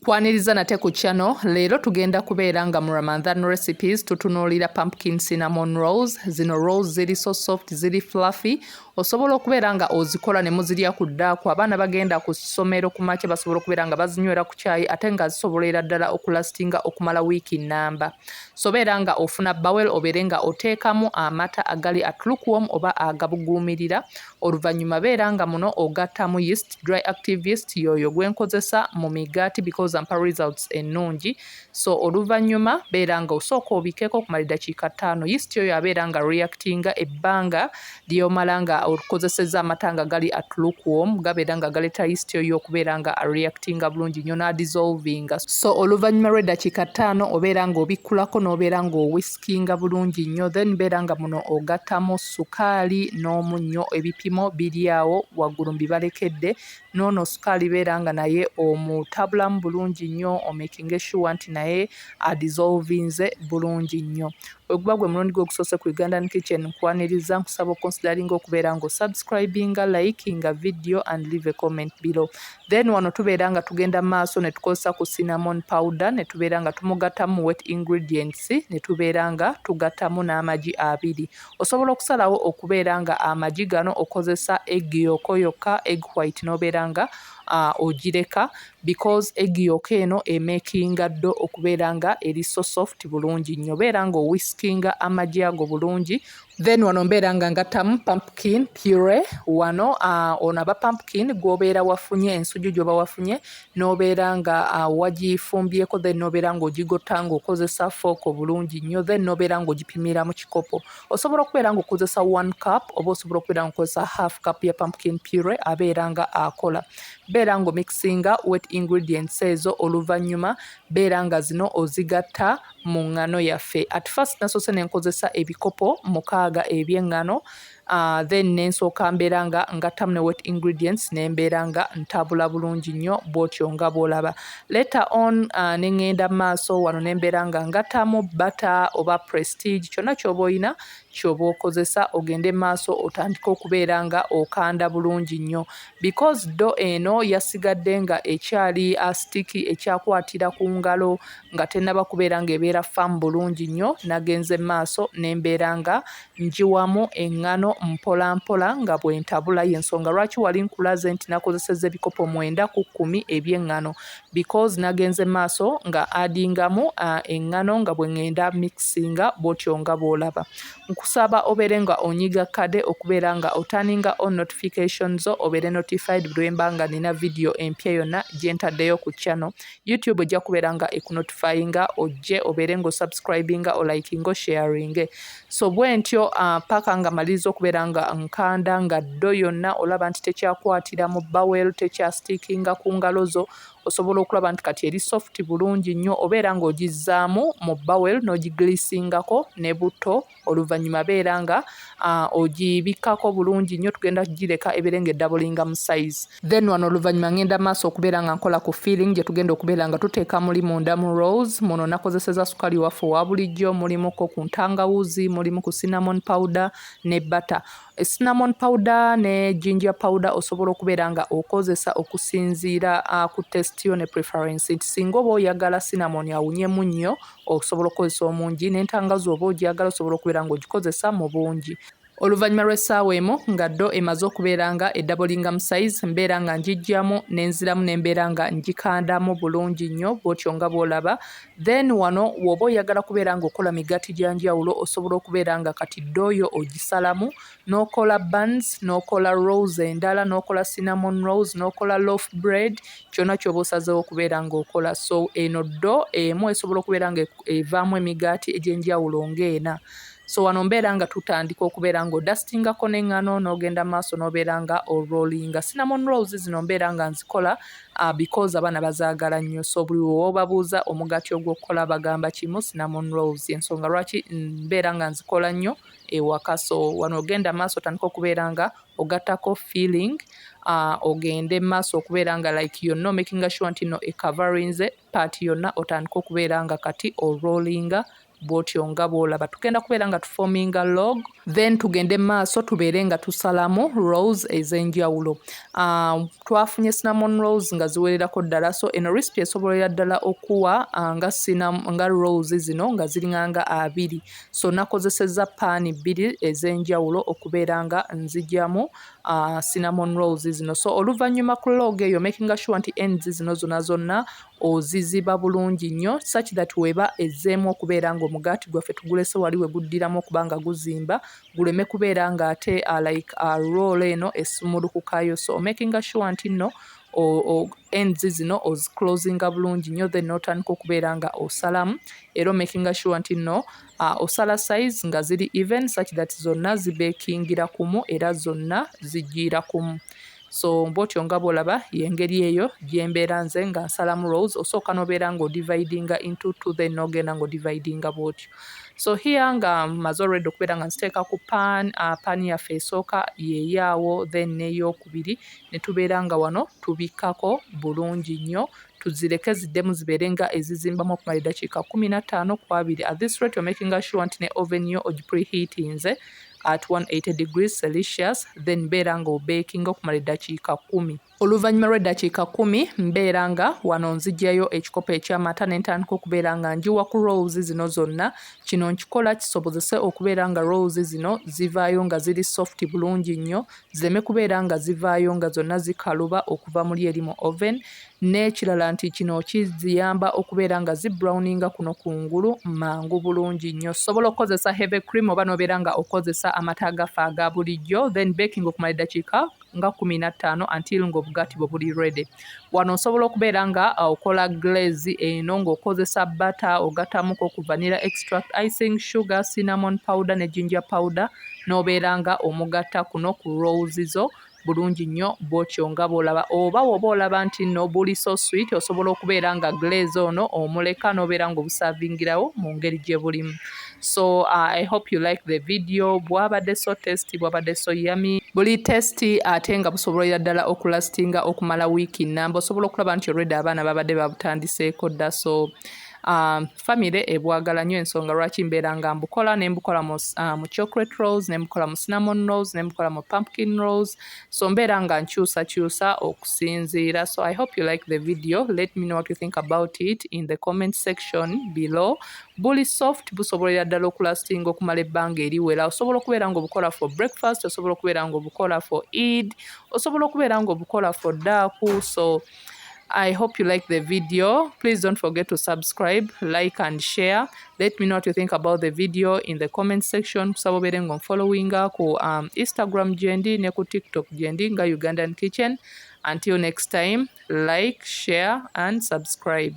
Nkwaniriza nate ku channel. Leero tugenda kubeera nga mu Ramadan recipes tutunuulira pumpkin cinnamon rolls. Zino rolls ziri so soft, ziri fluffy. Osobola okubeera nga ozikola ne muzirya ku ddaaku. Abaana bagenda ku ssomero ku makya basobola okubeera nga bazinywera ku caayi ate nga zisobolera ddala okulastinga okumala wiiki nnamba. So beera nga ofuna bawel obeere nga oteekamu amata agali at lukewarm oba agabuguumirira. Oluvannyuma beera nga muno ogattamu yeast, dry active yeast yoyo gwe nkozesa mu migaati because ampa results ennungi. So oluvannyuma beera nga osooka obikeeko okumala eddakiika 5. Yeast yoyo abeera nga reactinga ebbanga ly'omala nga okozesezza amata nga gali at lukewarm, gabeera nga galeeta yeast yoyo okubeera nga reactinga bulungi nnyo n'adissolvinga. So oluvannyuma lw'eddakiika 5 obeera nga obikkulako n'obeera nga owhiskinga bulungi nnyo, then beera nga muno ogattamu sukaali n'omunnyo. Ebipimo biri awo waggulu mbibalekedde. N'ono sukaali beera nga naye omutabulamu bulungi nnyo, omakinga sure nti naye adissolvinze bulungi nnyo. Oguba gwe mulundi gwe ogusoose ku Ugandan Kitchen, nkwaniriza nkusaba okonsideringa okubeera nga osubscribinga, likinga video and leave a comment below. Then wano tubeera nga tugenda maaso ne tukozesa ku cinnamon powder ne tubeera nga tumugattamu wet ingredients ne tubeera nga tugattamu n'amagi 2. Osobola okusalawo okubeera nga amagi gano okozesa egg yokka yokka, egg white n'obeera nga ogireka because egg yokka eno emakinga ddo okubeera nga eri so soft bulungi nnyo. Beera nga owhiskinga amagi ago bulungi. Then wano mbeera nga ngattamu pumpkin puree. Wano ono aba pumpkin gw'obeera wafunye, ensujju gy'oba wafunye n'obeera nga wagifumbyeko, then n'obeera ng'ogigotta ng'okozesa fork bulungi nnyo, then n'obeera ng'ogipimira mu kikopo. Osobola okubeera ng'okozesa 1 cup oba osobola okubeera ng'okozesa half cup ya pumpkin puree abeera nga akola. Beera ng'omixinga wet ingredients ezo, oluvannyuma beera nga zino ozigatta mu ngano yaffe. At first nasoose ne nkozesa ebikopo 6 eby'engano, then nensooka mbeera nga ngattamu ne wet ingredients ne mbeera nga ntabula bulungi nnyo bw'otyo nga bw'olaba. Later on ne ŋŋenda maaso wano ne mbeera nga ngattamu butter oba prestige, kyonna ky'oba oyina ky'oba okozesa ogende maaso otandike okubeera nga okanda bulungi nnyo because do eno yasigadde nga ekyali sticky, ekyakwatira ku ngalo nga tennaba kubeera ng'ebeera famu bulungi nnyo. Nagenze maaso ne mbeera nga ngiwamu eŋŋano mpola mpola nga bwe ntabula. Y'ensonga lwaki wali nkulaze nti nakozesezza ebikopo 9 ku 10 eby'eŋŋano because nagenze maaso nga adingamu eŋŋano nga bwe ŋŋenda mixinga bw'otyo nga bw'olaba. Nkusaba obeere nga onyiga kade okubeera nga otaninga on notifications zo obeere notified bwe mba nga nina video empya yonna gye ntaddeyo ku channel. YouTube ojja kubeera nga ekunotifyinga, ojje obeere ng'osubscribinga, olikinga, osharinge. So bwe ntyo paka nga maliriza okubeera nga nkanda nga ddo yonna olaba nti tekyakwatira mu bawel, tekyastikinga ku ngalo zo. Osobola okulaba nti kati eri soft bulungi nnyo. Obeera ng'ogizzaamu mu bawel n'ogigilisingako ne buto, oluvannyuma beera nga ogibikkako bulungi nnyo. Tugenda kugireka ebeere ng'eddabulinga mu size. Then wano oluvannyuma ngenda maaso okubeera nga nkola ku filling gye tugenda okubeera nga tuteeka muli munda mu rolls. Muno nakozeseza sukaali waffe owa bulijjo, mulimuko ku ntangawuuzi, mulimu ku cinnamon powder ne butter. Cinnamon powder ne ginger powder osobola okubeera nga okozesa okusinziira ku test yo ne preference. Nti singa oba oyagala cinnamon awunyemu nnyo osobola okukozesa omungi, n'entangawuuzi oba ogyagala osobola okubeera ng'ogikozesa mu bungi. Oluvannyuma lw'essaawa emu nga ddo emaze okubeera nga eddabulinga mu size, mbeera nga ngijjamu nenziramu ne mbeera nga ngikandamu bulungi nnyo bw'otyo nga bw'olaba. Then wano w'oba oyagala kubeera ng'okola migaati gya njawulo osobola okubeera nga kati ddo oyo ogisalamu n'okola buns, n'okola rolls endala, n'okola cinnamon rolls, n'okola loaf bread, kyonna ky'oba osazeewo okubeera ng'okola. So eno ddo emu esobola okubeera nga evaamu emigaati egy'enjawulo ng'ena. So wano mbeera nga tutandika okubeera ng'odustingako n'eŋŋano n'ogenda maaso n'obeera nga orollinga. Cinnamon rolls zino mbeera nga nzikola because abaana bazaagala nnyo. So buli w'obabuuza omugaati ogw'okukola bagamba kimu cinnamon rolls. Ensonga lwaki mbeera nga nzikola nnyo ewaka. So wano ogenda maaso otandika okubeera nga ogattako filling, ogende maaso okubeera nga like yonna making sure nti no ekavarinze part yonna, otandika okubeera nga kati orollinga bw'otyo nga bw'olaba. Tugenda kubeera nga tuforminga log then tugende maaso tubeere nga tusalamu rolls ez'enjawulo. Twafunye cinnamon rolls nga ziwererako ddala, so eno recipe esobolera ddala okuwa nga rolls zino nga ziringanga 2. So nakozesezza paani 2 ez'enjawulo okubeera nga nzigyamu cinnamon rolls zino. So oluvannyuma ku log eyo making sure nti ends zino zonna oziziba bulungi nnyo such that weba ezzeemu okubeera nga omugaati gwaffe tugulese wali we guddiramu okuba nga guzimba guleme kubeera nga ate like roll eno esumulukukayo. So making sure nti nno ends zino oziclosinga bulungi nnyo then n'otandika okubeera nga osalamu era making sure nti nno osala size nga ziri even such that zonna zibekingira kumu era zonna zigiira kumu. So bw'otyo nga bw'olaba y'engeri eyo gyembeera nze nga nsalamu rolls. Osooka n'obeera ng'odividinga into 2 then n'ogenda ng'odividinga bw'otyo. So here nga maze already okubeera nga nziteeka ku paani yaffe esooka yeeyaawo then n'eyokubiri ne tubeera nga wano tubikkako bulungi nnyo tuzireke ziddemu zibeere nga ezizimbamu okumala eddakiika 15 ku 2. At this rate you're making sure nti ne oven yo ogipreheatinze at 180 degrees Celsius then mbeera nga obekinga okumala eddakiika 10. Oluvannyuma lw'eddakiika 10 mbeera nga wano nzigyayo ekikopo eky'amata ne ntandika okubeera nga njiwa ku rolls zino zonna. Kino nkikola kisobozese okubeera nga rolls zino zivaayo nga ziri soft bulungi nnyo zireme kubeera nga zivaayo nga zonna zikaluba okuva muli eri mu oven. N'ekirala nti kino kiziyamba okubeera nga zibrowninga kuno kungulu mangu bulungi nnyo. Sobola okukozesa heavy cream oba n'obeera nga okozesa amata agaffe aga bulijjo then baking okumala eddakiika nga 15 until ng'obugaati bwe buli ready. Wano osobola okubeera nga okola glaze eno ng'okozesa butter ogattamuko ku vanilla extract, icing sugar, cinnamon powder ne ginger powder n'obeera nga omugatta kuno ku rolls zo bulungi nnyo bw'otyo nga bw'olaba. Oba woba olaba nti nno buli so sweet osobola okubeera nga glaze ono omuleka n'obeera ng'obusavingirawo mu ngeri gye bulimu. So I hope you like the video. Bwabadde so tasty, bwabadde so yummy. Buli tasty ate nga busobolera ddala okulastinga okumala wiiki nnamba. Osobola okulaba nti already abaana babadde babutandiseeko dda. So family ebwagala nnyo ensonga lwaki mbeera nga mbukola ne mbukola mu chocolate rolls ne mbukola mu cinnamon rolls ne mbukola mu pumpkin rolls. So mbeera nga nkyusakyusa okusinziira. So I hope you like the video. Let me know what you think about it in the comment section below. Buli soft busobolera ddala okulastinga okumala ebbanga eriwera. Osobola okubeera ng'obukola for breakfast, osobola okubeera ng'obukola for Eid, osobola okubeera ng'obukola for daaku. So I hope you like the video. Please don't forget to subscribe, like and share. Let me know what you think about the video in the comment section. Kusaba ngo followinga ku Instagram jendi ne ku TikTok jendi nga Ugandan Kitchen. Until next time, like, share and subscribe.